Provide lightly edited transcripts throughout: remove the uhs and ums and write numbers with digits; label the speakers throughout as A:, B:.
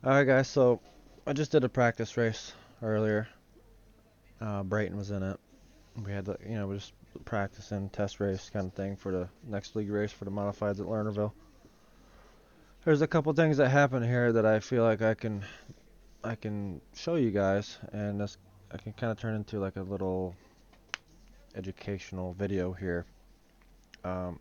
A: Alright guys, so I just did a practice race earlier. Brayton was in it. We had we're just practicing test race kind of thing for the next league race for the modifieds at Lernerville. There's a couple things that happen here that I feel like I can show you guys, and this I can kind of turn into like a little educational video here. Um,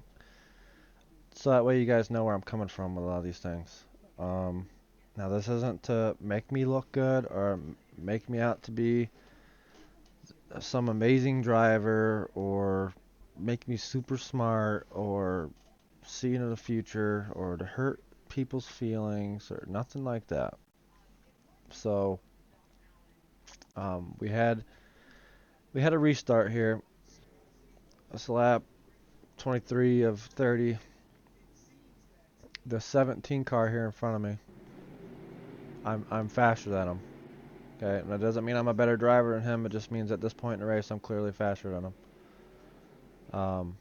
A: so that way you guys know where I'm coming from with a lot of these things. Um, Now this isn't to make me look good or make me out to be some amazing driver or make me super smart or see into the future or to hurt people's feelings or nothing like that. So we had a restart here. It's lap 23 of 30. The 17 car here in front of me. I'm faster than him. Okay, and that doesn't mean I'm a better driver than him. It just means at this point in the race I'm clearly faster than him. Um,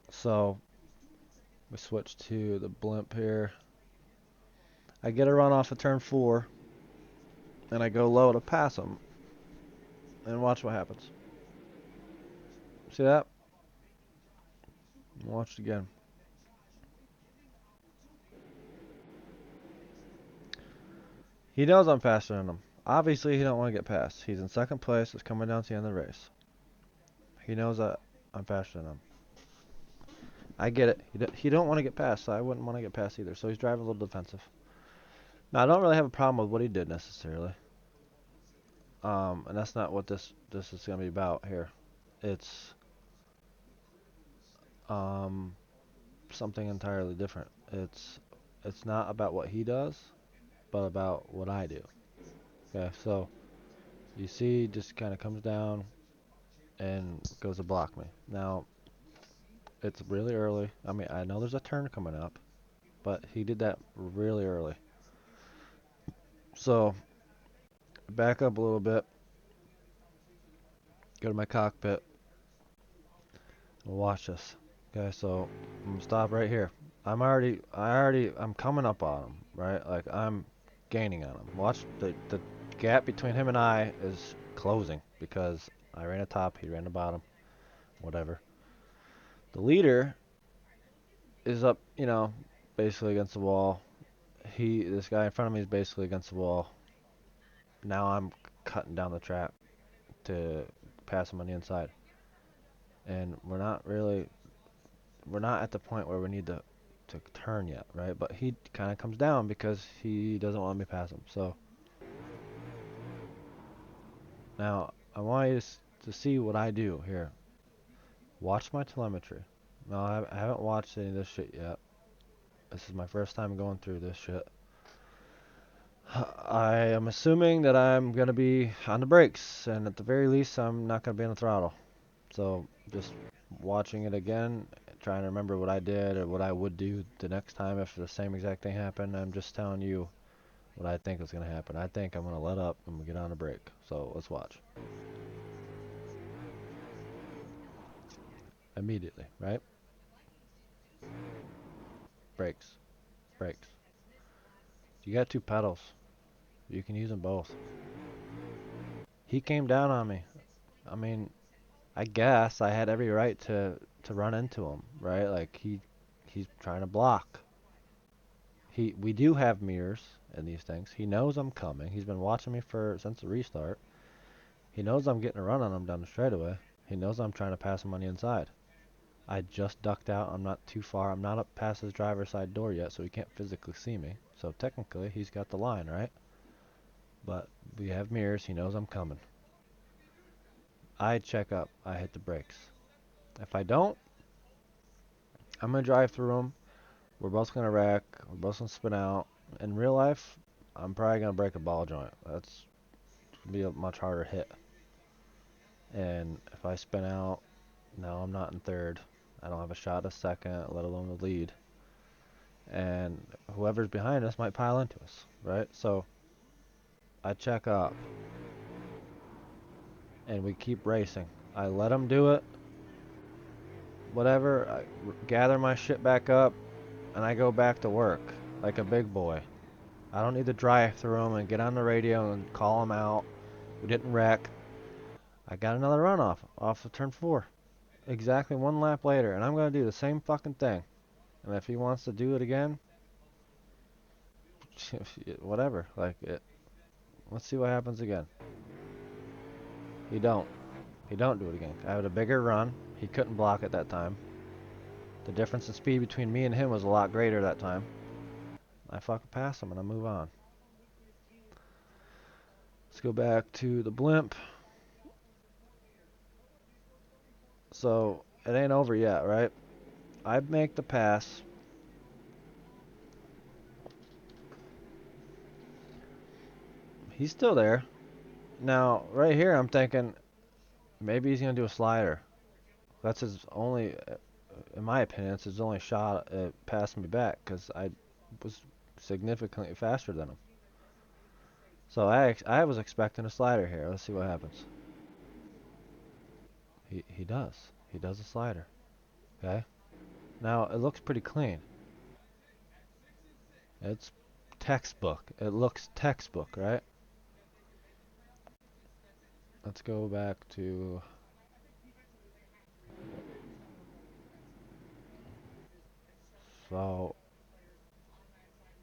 A: so we switch to the blimp here. I get a run off of turn 4, and I go low to pass him. And watch what happens. See that? Watch it again. He knows I'm faster than him. Obviously, he don't want to get past. He's in second place. It's coming down to the end of the race. He knows that I'm faster than him. I get it. He don't want to get past, so I wouldn't want to get past either. So he's driving a little defensive. Now, I don't really have a problem with what he did necessarily. And that's not what this is going to be about here. It's um something entirely different. It's not about what he does, but about what I do. Okay, so you see, he just kind of comes down and goes to block me. Now, it's really early. I mean, I know there's a turn coming up, but he did that really early. So, back up a little bit, go to my cockpit, and watch this. Okay, so I'm gonna stop right here. I'm coming up on him, right? Like I'm gaining on him. Watch the gap between him and I is closing because I ran a top, he ran the bottom, whatever. The leader is up, basically against the wall. This guy in front of me is basically against the wall. Now I'm cutting down the track to pass him on the inside, and we're not at the point where we need to turn yet, right? But he kind of comes down because he doesn't want me to pass him. So now I want you to see what I do here. Watch my telemetry. No, I haven't watched any of this shit yet. This is my first time going through this shit. I am assuming that I'm going to be on the brakes, and at the very least, I'm not going to be on the throttle. So just watching it again, trying to remember what I did or what I would do the next time if the same exact thing happened. I'm just telling you what I think is going to happen. I think I'm going to let up and we get on a break. So let's watch. Immediately, right? Brakes. Brakes. You got two pedals. You can use them both. He came down on me. I mean, I guess I had every right to run into him, right? Like he's trying to block. We do have mirrors in these things. He knows I'm coming. He's been watching me since the restart. He knows I'm getting a run on him down the straightaway. He knows I'm trying to pass him on the inside. I just ducked out. I'm not too far. I'm not up past his driver's side door yet, so he can't physically see me. So technically, he's got the line, right? But we have mirrors. He knows I'm coming. I check up. I hit the brakes. If I don't, I'm going to drive through him. We're both going to wreck. We're both going to spin out. In real life, I'm probably going to break a ball joint. That's going to be a much harder hit. And if I spin out, now I'm not in third. I don't have a shot at second, let alone the lead. And whoever's behind us might pile into us, right? So I check up, and we keep racing. I let him do it, whatever. I gather my shit back up, and I go back to work like a big boy. I don't need to drive through them and get on the radio and call them out. We didn't wreck. I got another runoff off of turn 4. Exactly 1 lap later, and I'm going to do the same fucking thing. And if he wants to do it again, whatever. Like, let's see what happens again. He don't. He don't do it again. I had a bigger run. He couldn't block it that time. The difference in speed between me and him was a lot greater that time. I fucking pass him and I move on. Let's go back to the blimp. So, it ain't over yet, right? I make the pass. He's still there. Now, right here, I'm thinking maybe he's going to do a slider. That's his only, in my opinion, it's his only shot at passing me back because I was significantly faster than him. So I was expecting a slider here. Let's see what happens. He does. He does a slider. Okay. Now it looks pretty clean. It's textbook. It looks textbook, right? Let's go back to so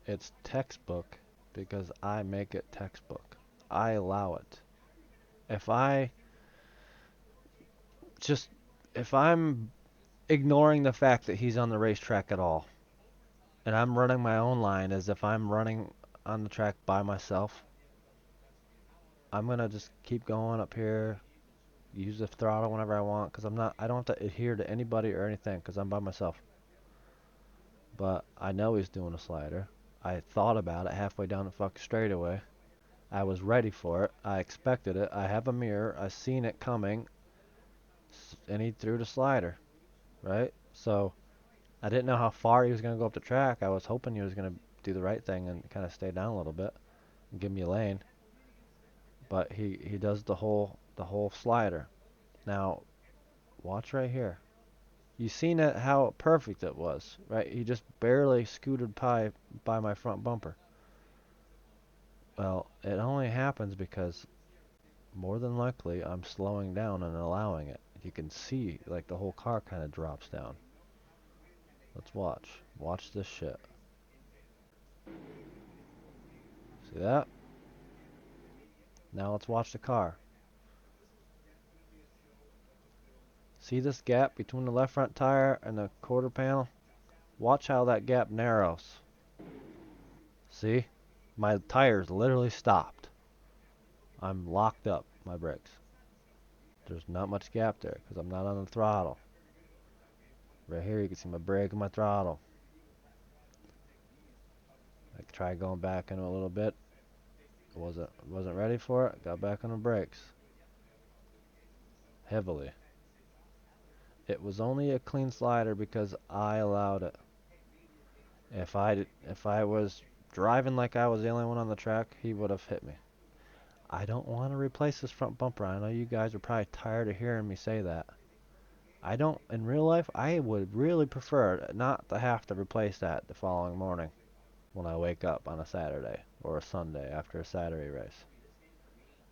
A: it's textbook because I make it textbook. I allow it. If I just if I'm ignoring the fact that he's on the racetrack at all, and I'm running my own line as if I'm running on the track by myself, I'm gonna just keep going up here, use the throttle whenever I want, because I don't have to adhere to anybody or anything, because I'm by myself. But I know he's doing a slider. I thought about it halfway down the fucking straightaway. I was ready for it. I expected it. I have a mirror. I seen it coming, and he threw the slider, right? So I didn't know how far he was gonna go up the track. I was hoping he was gonna do the right thing and kind of stay down a little bit and give me a lane. But he does the whole slider. Now watch right here. You seen it how perfect it was, right? He just barely scooted by my front bumper. Well, it only happens because more than likely I'm slowing down and allowing it. You can see like the whole car kind of drops down. Let's watch. Watch this shit. See that? Now let's watch the car. See this gap between the left front tire and the quarter panel? Watch how that gap narrows. See? My tires literally stopped. I'm locked up, my brakes. There's not much gap there because I'm not on the throttle. Right here you can see my brake and my throttle. I tried going back in a little bit. Wasn't ready for it. Got back on the brakes. Heavily. It was only a clean slider because I allowed it. If I was driving like I was the only one on the track, he would have hit me. I don't want to replace this front bumper. I know you guys are probably tired of hearing me say that. I don't, in real life, I would really prefer not to have to replace that the following morning when I wake up on a Saturday or a Sunday after a Saturday race.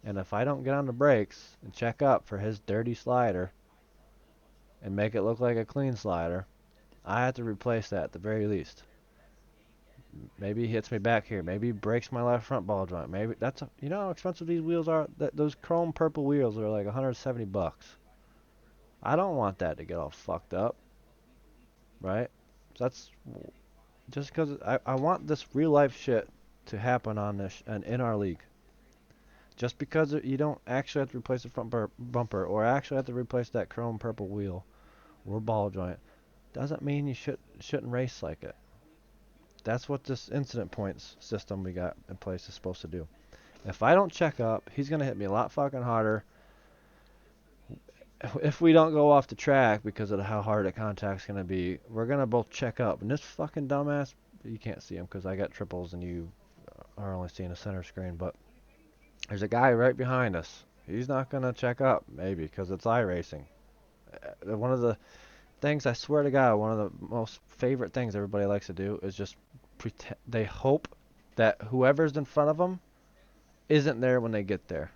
A: And if I don't get on the brakes and check up for his dirty slider and make it look like a clean slider, I have to replace that at the very least. Maybe he hits me back here. Maybe he breaks my left front ball joint. Maybe you know how expensive these wheels are? Those chrome purple wheels are like 170 bucks. I don't want that to get all fucked up, right? So that's just because I want this real life shit to happen on this and in our league. Just because you don't actually have to replace the front bumper or actually have to replace that chrome purple wheel or ball joint doesn't mean you shouldn't race like it. That's what this incident points system we got in place is supposed to do. If I don't check up, he's going to hit me a lot fucking harder. If we don't go off the track because of how hard the contact's going to be, we're going to both check up. And this fucking dumbass, you can't see him because I got triples and you are only seeing a center screen, but there's a guy right behind us. He's not going to check up, maybe, because it's iRacing. One of the things, I swear to God, one of the most favorite things everybody likes to do is just pretend, they hope that whoever's in front of them isn't there when they get there.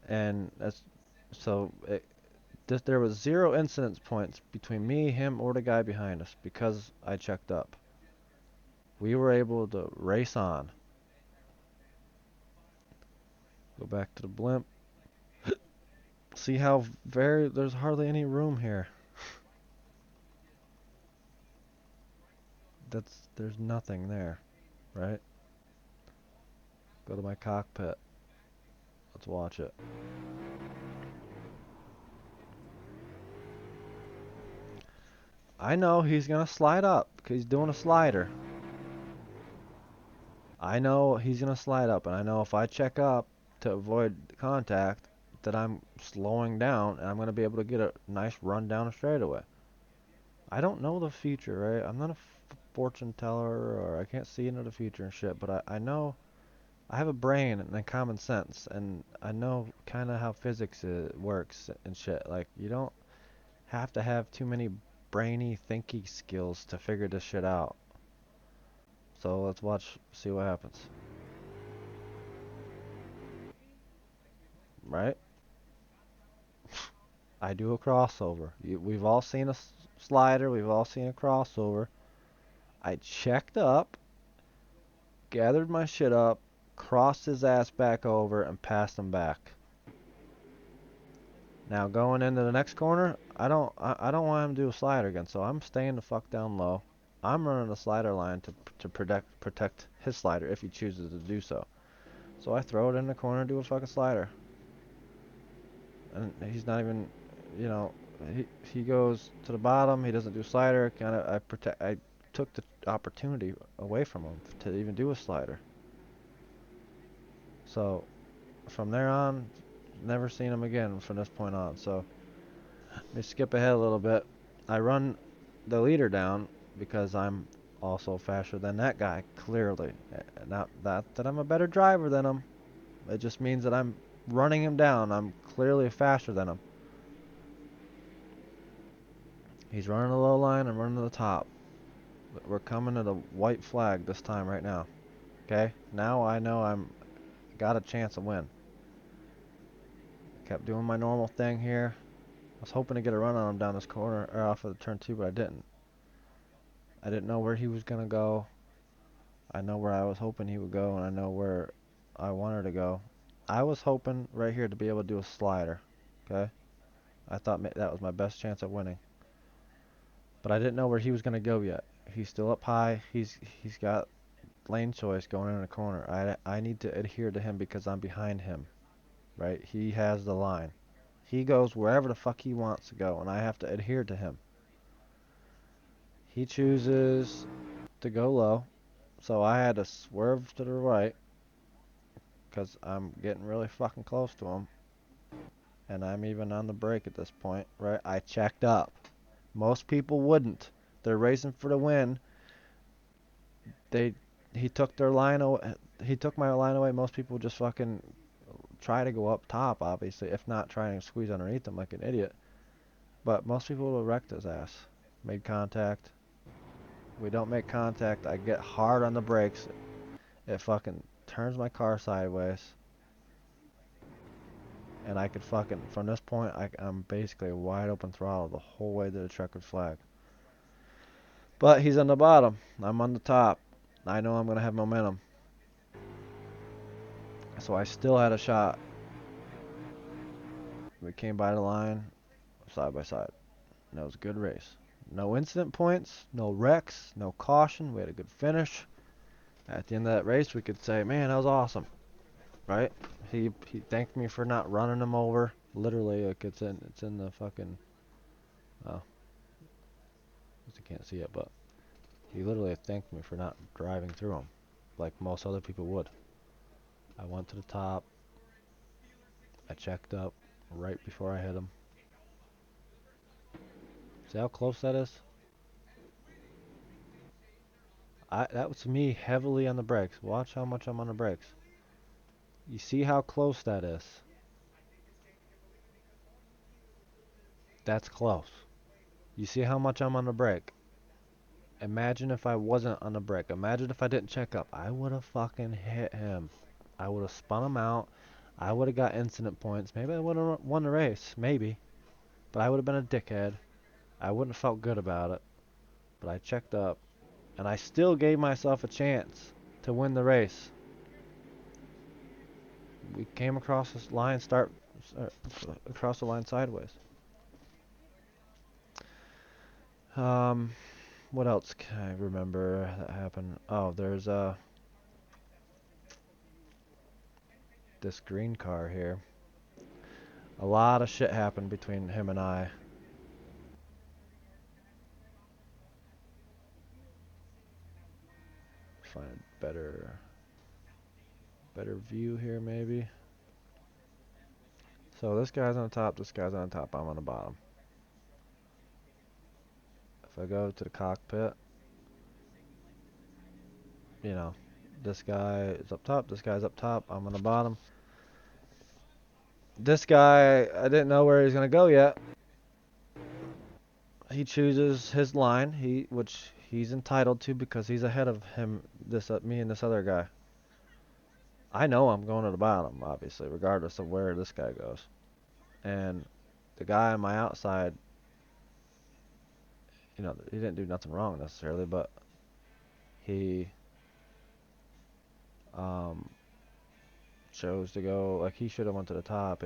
A: And that's so there was 0 incidence points between me, him, or the guy behind us because I checked up. We were able to race on. Go back to the blimp. See how there's hardly any room here. There's nothing there, right? Go to my cockpit. Let's watch it. I know he's gonna slide up because he's doing a slider. I know he's gonna slide up, and I know if I check up to avoid contact, that I'm slowing down, and I'm gonna be able to get a nice run down a straightaway. I don't know the future, right? I'm not a fortune teller, or I can't see into the future and shit, but I know I have a brain and common sense, and I know kind of how physics works and shit. Like, you don't have to have too many brainy, thinky skills to figure this shit out. So let's see what happens. Right? I do a crossover. We've all seen a slider, we've all seen a crossover. I checked up, gathered my shit up, crossed his ass back over, and passed him back. Now going into the next corner, I don't want him to do a slider again, so I'm staying the fuck down low. I'm running the slider line to protect his slider if he chooses to do so. So I throw it in the corner and do a fucking slider. And he's not even, you know, he goes to the bottom, he doesn't do slider, I took the opportunity away from him to even do a slider. So from there on, never seen him again from this point on. So let me skip ahead a little bit. I run the leader down because I'm also faster than that guy, clearly. Not that I'm a better driver than him. It just means that I'm running him down. I'm clearly faster than him. He's running the low line, I'm running to the top. We're coming to the white flag this time right now. Okay? Now I know I'm got a chance to win. Kept doing my normal thing here. I was hoping to get a run on him down this corner, or off of the turn 2, but I didn't. I didn't know where he was going to go. I know where I was hoping he would go, and I know where I wanted to go. I was hoping right here to be able to do a slider. Okay? I thought that was my best chance at winning. But I didn't know where he was going to go yet. He's still up high. He's got lane choice going in the corner. I need to adhere to him because I'm behind him. Right? He has the line. He goes wherever the fuck he wants to go, and I have to adhere to him. He chooses to go low, so I had to swerve to the right because I'm getting really fucking close to him, and I'm even on the brake at this point, right? I checked up. Most people wouldn't. They're racing for the win. He took their line away. He took my line away. Most people just fucking try to go up top, obviously, if not trying to squeeze underneath him like an idiot. But most people will wreck his ass. Made contact. We don't make contact. I get hard on the brakes. It fucking turns my car sideways. And I could fucking, from this point, I'm basically wide open throttle the whole way to the checkered flag. But he's on the bottom. I'm on the top. I know I'm going to have momentum. So I still had a shot. We came by the line, side by side. And that was a good race. No incident points, no wrecks, no caution. We had a good finish. At the end of that race, we could say, man, that was awesome. Right? He thanked me for not running him over. Literally, like it's in the fucking, oh, you can't see it, but he literally thanked me for not driving through him, like most other people would. I went to the top. I checked up right before I hit him. See how close that is? That was me heavily on the brakes. Watch how much I'm on the brakes. You see how close that is? That's close. You see how much I'm on the brake? Imagine if I wasn't on the brake. Imagine if I didn't check up. I would have fucking hit him. I would have spun him out. I would have got incident points. Maybe I would have won the race. Maybe. But I would have been a dickhead. I wouldn't have felt good about it. But I checked up. And I still gave myself a chance to win the race. We came across this line, across the line sideways. What else can I remember that happened? Oh, there's this green car here. A lot of shit happened between him and I. Find a better view here maybe. So this guy's on the top, this guy's on the top, I'm on the bottom. If I go to the cockpit, you know, this guy is up top, this guy's up top, I'm on the bottom. This guy, I didn't know where he's gonna go yet. He chooses his line, which he's entitled to because he's ahead of him, me and this other guy. I know I'm going to the bottom, obviously, regardless of where this guy goes. And the guy on my outside, you know, he didn't do nothing wrong necessarily, but he chose to go, like, he should have went to the top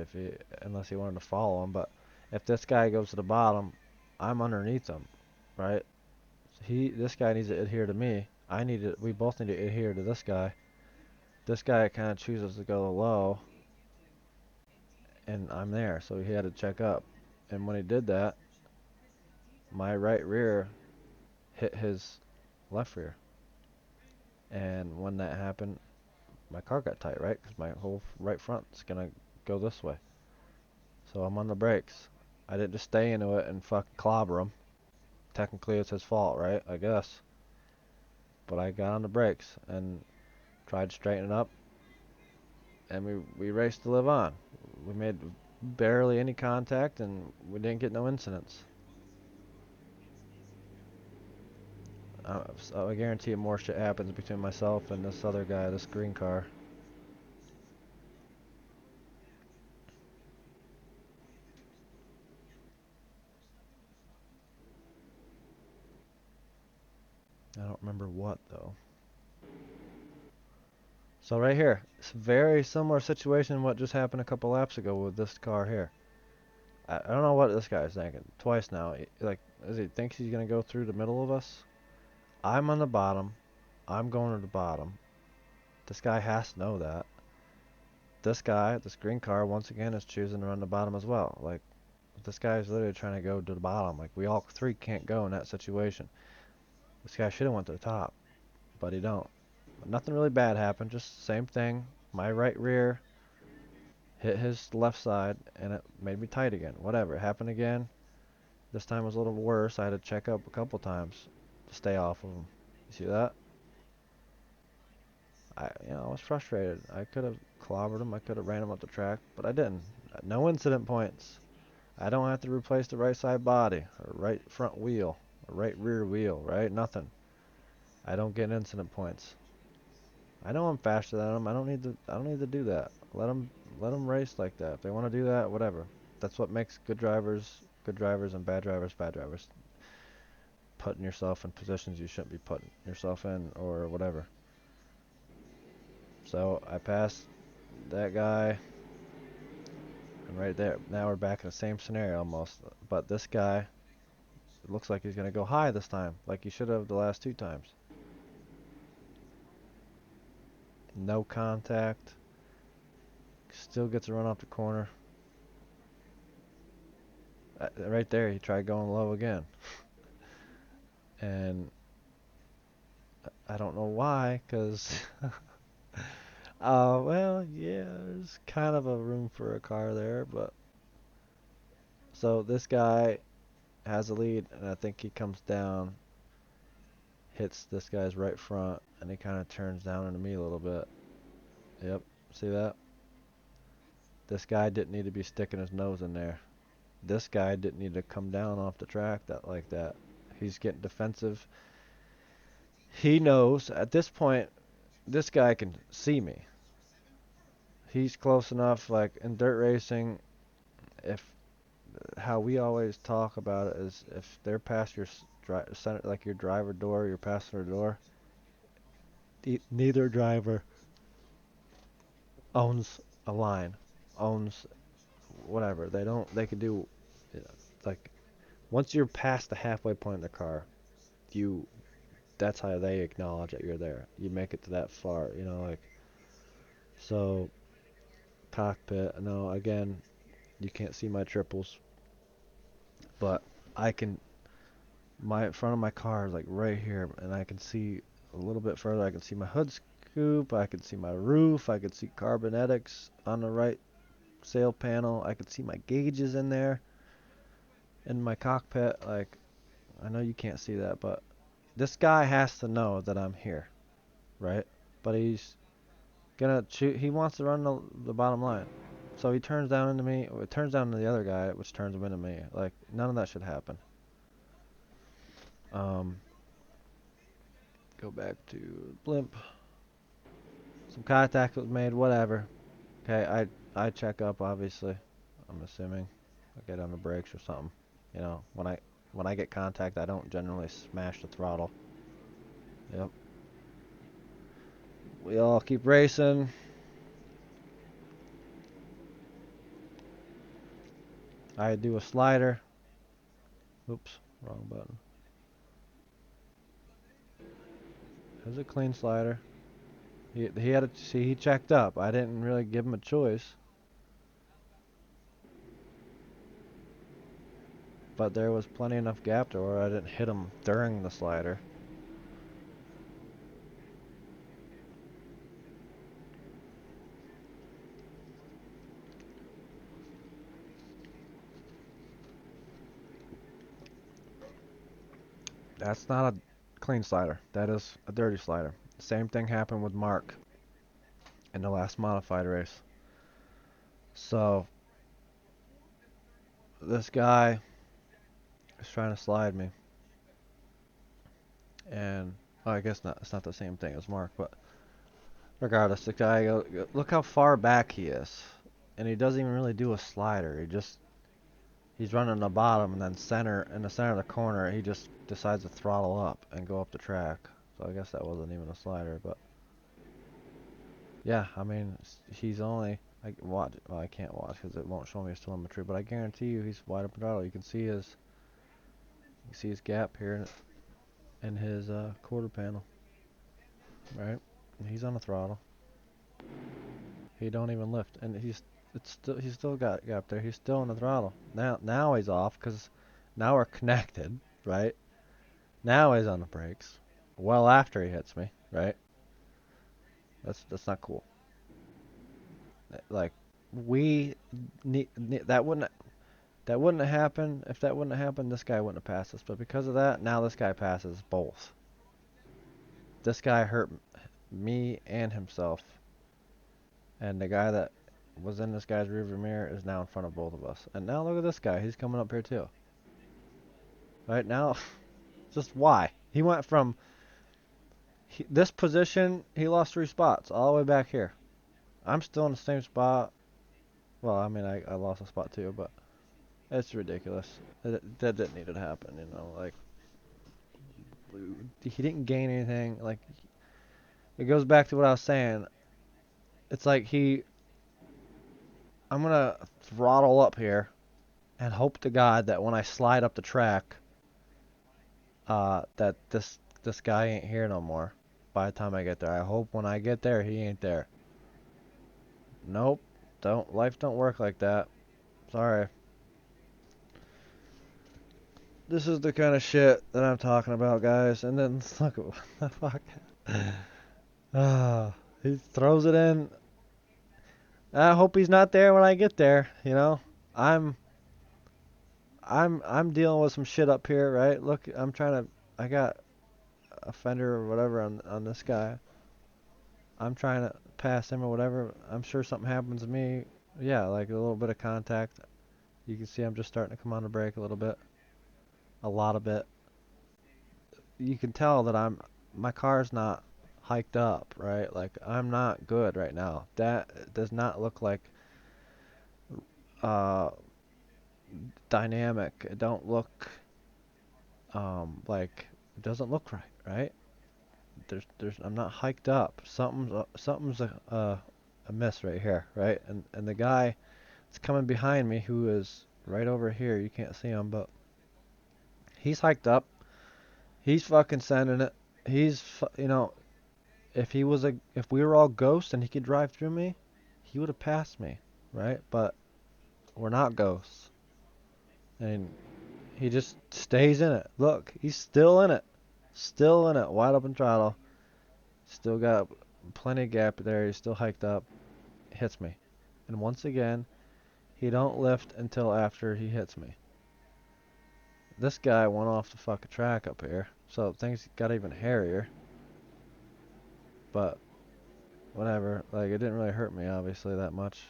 A: unless he wanted to follow him. But if this guy goes to the bottom, I'm underneath him, right? This guy needs to adhere to me. We both need to adhere to this guy. This guy kind of chooses to go low, and I'm there, so he had to check up. And when he did that, my right rear hit his left rear. And when that happened, my car got tight, right? Because my whole right front's gonna go this way. So I'm on the brakes. I didn't just stay into it and fucking clobber him. Technically, it's his fault, right? I guess. But I got on the brakes and tried to straighten it up, and we raced to live on. We made barely any contact, and we didn't get no incidents. So I guarantee you more shit happens between myself and this other guy, this green car. I don't remember what, though. So right here, it's a very similar situation to what just happened a couple laps ago with this car here. I don't know what this guy's thinking. Twice now. Does he think he's going to go through the middle of us? I'm on the bottom. I'm going to the bottom. This guy has to know that. This guy, this green car, once again is choosing to run the bottom as well. Like, this guy's literally trying to go to the bottom. Like, we all three can't go in that situation. This guy should have went to the top, but he don't. But nothing really bad happened. Just same thing. My right rear hit his left side, and it made me tight again. Whatever. It happened again. This time was a little worse. I had to check up a couple times to stay off of him. You see that? I was frustrated. I could have clobbered him. I could have ran him up the track, but I didn't. No incident points. I don't have to replace the right side body, or right front wheel, or right rear wheel, right? Nothing. I don't get incident points. I know I'm faster than them. I don't need to do that. Let them race like that. If they want to do that, whatever. That's what makes good drivers, and bad drivers, bad drivers. Putting yourself in positions you shouldn't be putting yourself in, or whatever. So I passed that guy, and right there, now we're back in the same scenario almost. But this guy, it looks like he's gonna go high this time, like he should have the last two times. No contact. Still gets a run off the corner. Right there, he tried going low again. And I don't know why, because well, yeah, there's kind of a room for a car there, but so this guy has a lead, and I think he comes down, hits this guy's right front, and he kind of turns down into me a little bit. Yep, see that? This guy didn't need to be sticking his nose in there. This guy didn't need to come down off the track like that. He's getting defensive. He knows at this point this guy can see me. He's close enough, like in dirt racing, if how we always talk about it is if they're past your center, like your driver door, your passenger door, neither driver owns a line, owns whatever. They don't. They could do, you know, like once you're past the halfway point in the car, you that's how they acknowledge that you're there. You make it to that far, like so. Cockpit. No, again, you can't see my triples, but I can. My front of my car is like right here, and I can see a little bit further. I can see my hood scoop. I can see my roof. I can see carbonetics on the right sail panel. I can see my gauges in there in my cockpit. Like I know you can't see that, but this guy has to know that I'm here, right? But he's gonna shoot. He wants to run the bottom line, so he turns down into me. It turns down to the other guy, which turns him into me. Like none of that should happen. Um, Go back to blimp. Some contact was made. Whatever. Okay, I check up. Obviously, I'm assuming I get on the brakes or something. When I get contact, I don't generally smash the throttle. Yep. We all keep racing. I do a slider. Oops, wrong button. It was a clean slider. He had to see he checked up. I didn't really give him a choice, but there was plenty enough gap to where I didn't hit him during the slider. That's not a clean slider. That is a dirty slider. Same thing happened with Mark in the last modified race. So this guy is trying to slide me, and I guess not. It's not the same thing as Mark, but regardless, the guy look how far back he is, and he doesn't even really do a slider. He's running the bottom and then in the center of the corner, he just decides to throttle up and go up the track. So I guess that wasn't even a slider, but yeah, I mean, he's only, I watch, well, I can't watch because it won't show me his telemetry, but I guarantee you he's wide open throttle. You can see his gap here in his quarter panel, right? And he's on the throttle. He don't even lift, and he's still got gap there. He's still on the throttle. Now he's off because now we're connected, right? Now he's on the brakes. Well after he hits me, right? That's not cool. Like we need that wouldn't have happened. If that wouldn't have happened, this guy wouldn't have passed us. But because of that, now this guy passes both. This guy hurt me and himself, and the guy that was in this guy's rearview mirror is now in front of both of us. And now look at this guy. He's coming up here too. Right now, just why? He went from this position. He lost 3 spots all the way back here. I'm still in the same spot. Well, I mean, I lost a spot too, but it's ridiculous. That didn't need to happen, like he didn't gain anything. Like it goes back to what I was saying. It's like I'm gonna throttle up here and hope to God that when I slide up the track, that this guy ain't here no more. By the time I get there, I hope when I get there he ain't there. Nope, life don't work like that. Sorry. This is the kind of shit that I'm talking about, guys. And then look at what the fuck. Ah, he throws it in. I hope he's not there when I get there. I'm I'm dealing with some shit up here, right? Look, I got a fender or whatever on this guy. I'm trying to pass him or whatever. I'm sure something happens to me. Yeah, like a little bit of contact. You can see I'm just starting to come on the brake a little bit. A lot of bit. You can tell that my car's not hiked up, right? Like I'm not good right now. That does not look like uh dynamic. It don't look like it doesn't look right, right? There's I'm not hiked up. Something's a miss right here, right? And the guy that's coming behind me, who is right over here, you can't see him, but he's hiked up. He's fucking sending it. You know, if we were all ghosts and he could drive through me, he would have passed me, right? But we're not ghosts, and he just stays in it. Look, he's still in it, still in it, wide open throttle. Still got plenty of gap there. He's still hiked up. Hits me. And once again, he don't lift until after he hits me. This guy went off the fucking track up here. So things got even hairier. But whatever. Like it didn't really hurt me obviously that much.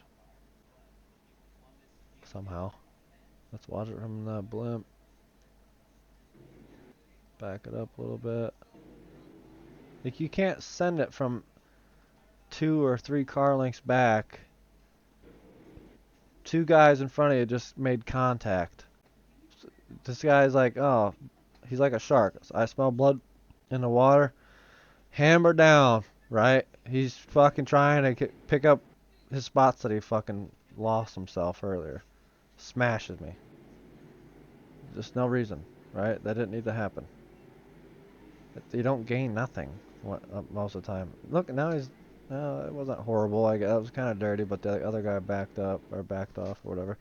A: Somehow. Let's watch it from the blimp. Back it up a little bit. Like you can't send it from 2 or 3 car lengths back. 2 guys in front of you just made contact. This guy's like, oh, he's like a shark. I smell blood in the water. Hammer down, right? He's fucking trying to pick up his spots that he fucking lost himself earlier. Smashes me. Just no reason, right? That didn't need to happen. You don't gain nothing most of the time. Look, now he's. It wasn't horrible. I guess it was kind of dirty, but the other guy backed up or backed off or whatever.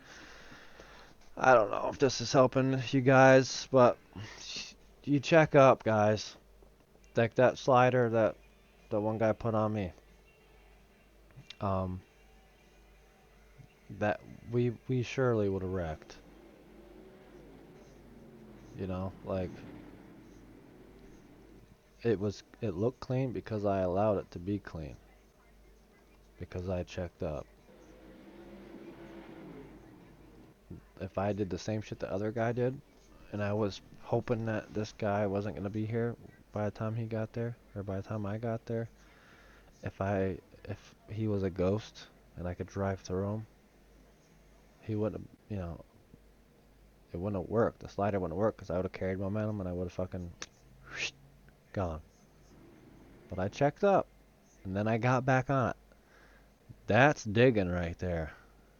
A: I don't know if this is helping you guys, but you check up, guys. Like that slider that the one guy put on me. Um, that we surely would have wrecked. You know, like it looked clean because I allowed it to be clean. Because I checked up. If I did the same shit the other guy did, and I was hoping that this guy wasn't gonna be here by the time he got there, or by the time I got there, if he was a ghost and I could drive through him, he wouldn't have, it wouldn't have worked. The slider wouldn't work because I would have carried momentum and I would have fucking gone. But I checked up, and then I got back on it. That's digging right there.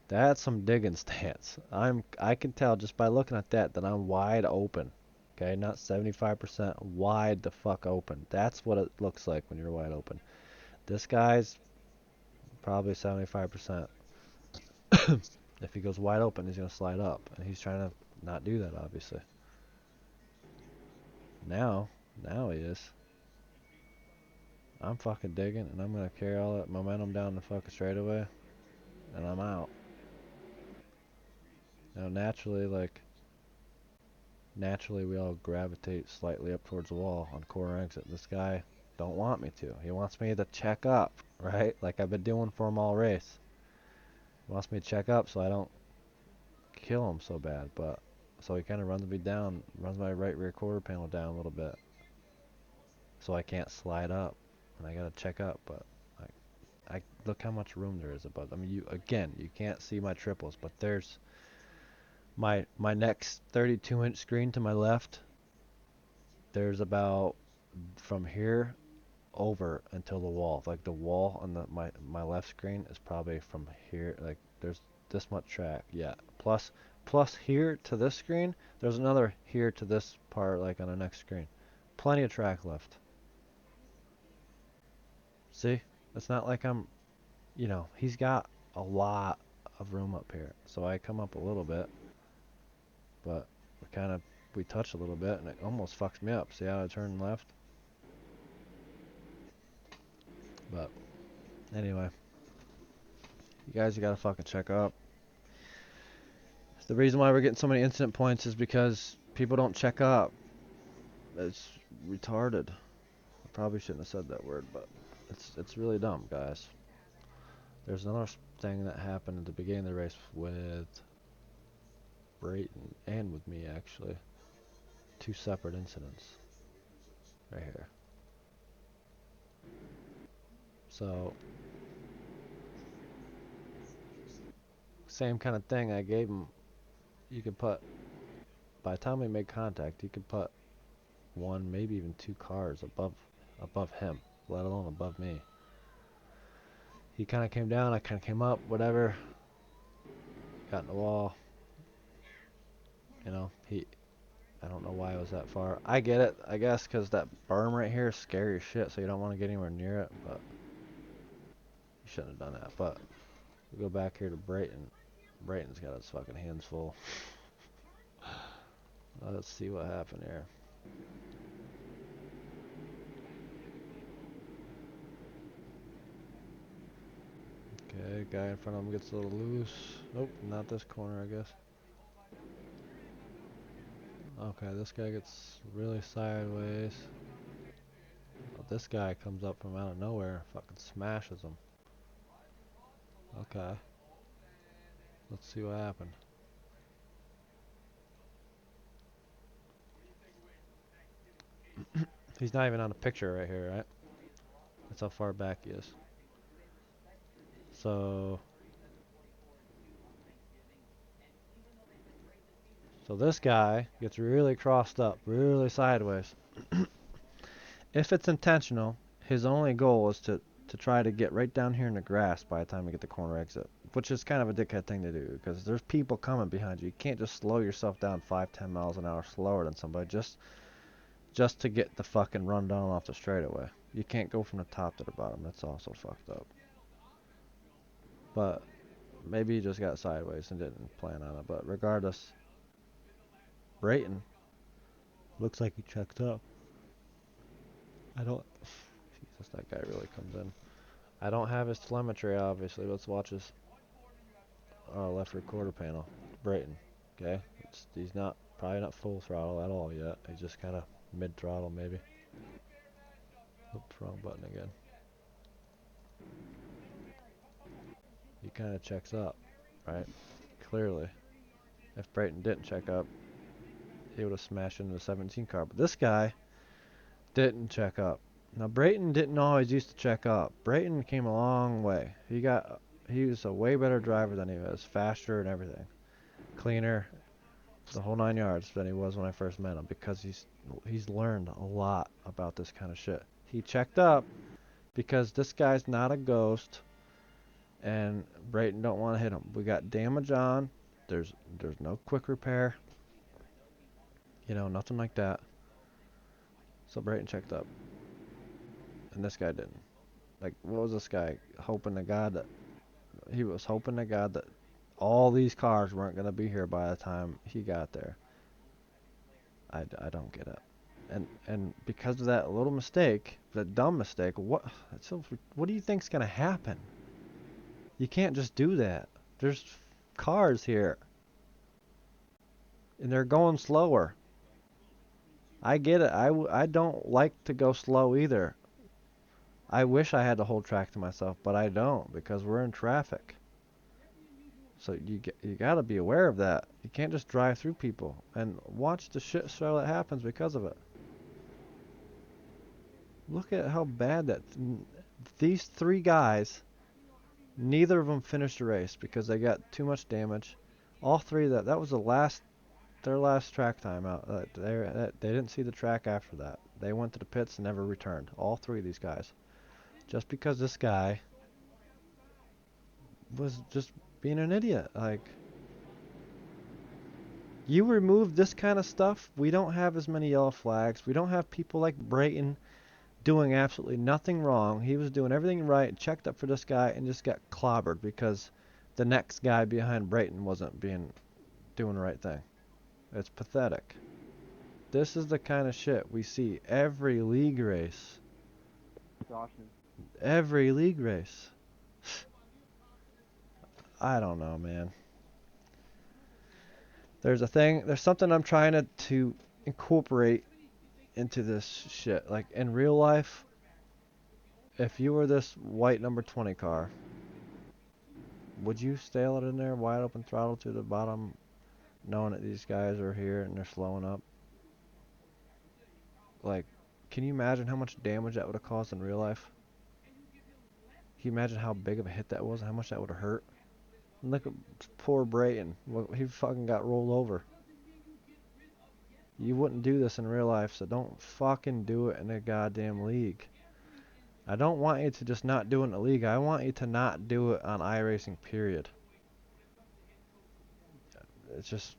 A: That's some digging stance. I can tell just by looking at that I'm wide open. Okay, not 75% wide the fuck open. That's what it looks like when you're wide open. This guy's probably 75%. If he goes wide open, he's gonna slide up, and he's trying to not do that, obviously. Now he is. I'm fucking digging, and I'm gonna carry all that momentum down the fucking straightaway, and I'm out. Now, naturally, we all gravitate slightly up towards the wall on core exit. This guy don't want me to. He wants me to check up, right? Like I've been doing for him all race. He wants me to check up so I don't kill him so bad, but so he kind of runs me down, runs my right rear quarter panel down a little bit, so I can't slide up, and I gotta check up. But I look how much room there is above. I mean, you can't see my triples, but there's my next 32-inch screen to my left. There's about from here over until the wall. Like the wall on my left screen is probably from here. Like there's this much track. Yeah. Plus here to this screen, there's another here to this part like on the next screen. Plenty of track left. See? It's not like he's got a lot of room up here. So I come up a little bit, but we touch a little bit and it almost fucks me up. See how I turn left? But anyway, you gotta fucking check up. The reason why we're getting so many incident points is because people don't check up. It's retarded. I probably shouldn't have said that word, but it's really dumb, guys. There's another thing that happened at the beginning of the race with Brayton and with me, actually. 2 separate incidents. Right here. So, same kind of thing I gave him. You could put, by the time we made contact, you could put one, maybe even two cars above him, let alone above me. He kind of came down, I kind of came up, whatever, got in the wall. You know, I don't know why it was that far. I get it, I guess, because that berm right here is scary as shit, so you don't want to get anywhere near it, but you shouldn't have done that. But we go back here to Brayton. Brayton's got his fucking hands full. Let's see what happened here. Okay, guy in front of him gets a little loose. Nope, not this corner, I guess. Okay, this guy gets really sideways. Well, this guy comes up from out of nowhere, fucking smashes him. Okay. Let's see what happened. He's not even on the picture right here, right? That's how far back he is. So this guy gets really crossed up, really sideways. If it's intentional, his only goal is to try to get right down here in the grass by the time we get the corner exit, which is kind of a dickhead thing to do because there's people coming behind you. You can't just slow yourself down 5-10 miles an hour slower than somebody just to get the fucking run down off the straightaway. You can't go from the top to the bottom. That's also fucked up. But maybe he just got sideways and didn't plan on it. But regardless, Brayton looks like he checked up. I don't. Jesus, that guy really comes in. I don't have his telemetry, obviously. Let's watch his left rear quarter panel. Brayton. Okay, he's not probably not full throttle at all yet. He's just kind of mid throttle maybe. Oops, wrong button again. He kind of checks up, right? Clearly. If Brayton didn't check up, he would have smashed into the 17 car. But this guy didn't check up. Now Brayton didn't always used to check up. Brayton came a long way. He was a way better driver than he was, faster and everything, cleaner, the whole 9 yards than he was when I first met him because he's learned a lot about this kind of shit. He checked up because this guy's not a ghost, and Brayton don't want to hit him. We got damage on. There's no quick repair. You know, nothing like that. So Brayton checked up, and this guy didn't. Like, what was this guy hoping to God that he was hoping to God that all these cars weren't gonna be here by the time he got there. I don't get it. And because of that little mistake, that dumb mistake, what do you think's gonna happen? You can't just do that. There's cars here, and they're going slower. I get it. I don't like to go slow either. I wish I had the whole track to myself, but I don't because we're in traffic. So you gotta be aware of that. You can't just drive through people and watch the shit show that happens because of it. Look at how bad these three guys, neither of them finished the race because they got too much damage. All three of that was their last track time out. They didn't see the track after that. They went to the pits and never returned. All three of these guys. Just because this guy was just being an idiot. Like, you remove this kind of stuff, we don't have as many yellow flags. We don't have people like Brayton doing absolutely nothing wrong. He was doing everything right, checked up for this guy, and just got clobbered because the next guy behind Brayton wasn't doing the right thing. It's pathetic. This is the kind of shit we see every league race. Every league race. I don't know, man. There's something I'm trying to incorporate into this shit. Like, in real life, if you were this white number 20 car, would you sail it in there wide open throttle to the bottom, knowing that these guys are here and they're slowing up? Like, can you imagine how much damage that would have caused in real life? Can you imagine how big of a hit that was and how much that would have hurt? And look at poor Brayton. He fucking got rolled over. You wouldn't do this in real life, so don't fucking do it in a goddamn league. I don't want you to just not do it in a league. I want you to not do it on iRacing, period. It's just,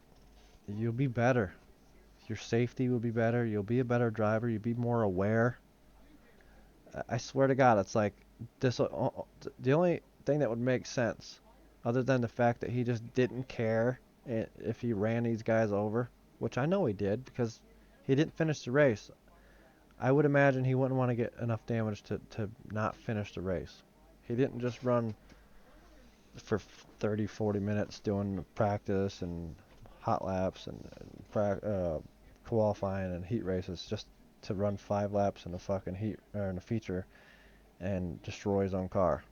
A: you'll be better. Your safety will be better. You'll be a better driver. You'll be more aware. I swear to God, it's like this. The only thing that would make sense, other than the fact that he just didn't care if he ran these guys over, which I know he did because he didn't finish the race. I would imagine he wouldn't want to get enough damage to not finish the race. He didn't just run for 30, 40 minutes doing practice and hot laps and qualifying and heat races just to run 5 laps in a fucking heat or in a feature and destroy his own car.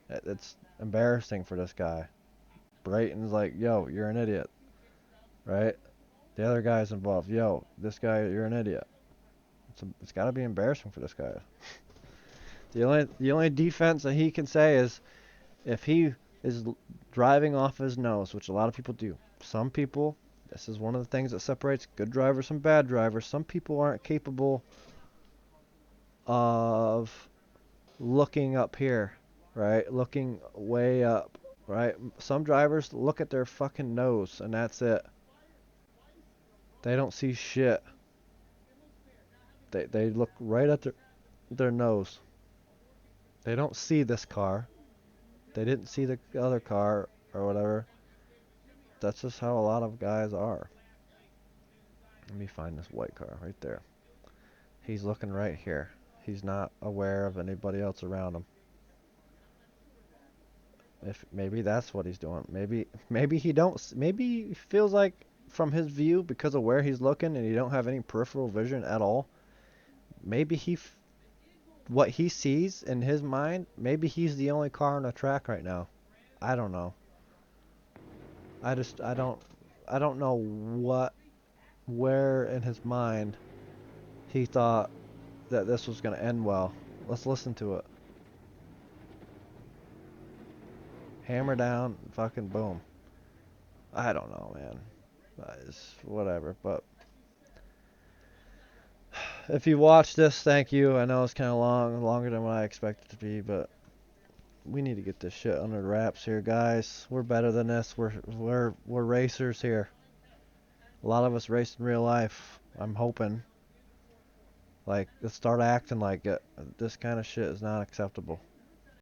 A: It's embarrassing for this guy. Brayton's like, yo, you're an idiot, right? The other guy's involved. Yo, this guy, you're an idiot. It's got to be embarrassing for this guy. The only defense that he can say is if he is driving off his nose, which a lot of people do. Some people, this is one of the things that separates good drivers from bad drivers. Some people aren't capable of looking up here, right? Looking way up, right? Some drivers look at their fucking nose and that's it. They don't see shit. They look right at their nose. They don't see this car. They didn't see the other car or whatever. That's just how a lot of guys are. Let me find this white car right there. He's looking right here. He's not aware of anybody else around him. If maybe that's what he's doing. Maybe he feels like from his view because of where he's looking and he don't have any peripheral vision at all. Maybe what he sees in his mind, maybe he's the only car on the track right now. I don't know. I don't know where in his mind he thought that this was going to end well. Let's listen to it. Hammer down, fucking boom. I don't know, man. It's whatever, but if you watched this, thank you. I know it's kind of longer than what I expected to be, but we need to get this shit under the wraps here, guys. We're better than this. We're racers here. A lot of us race in real life. I'm hoping. Like, let's start acting like it. This kind of shit is not acceptable.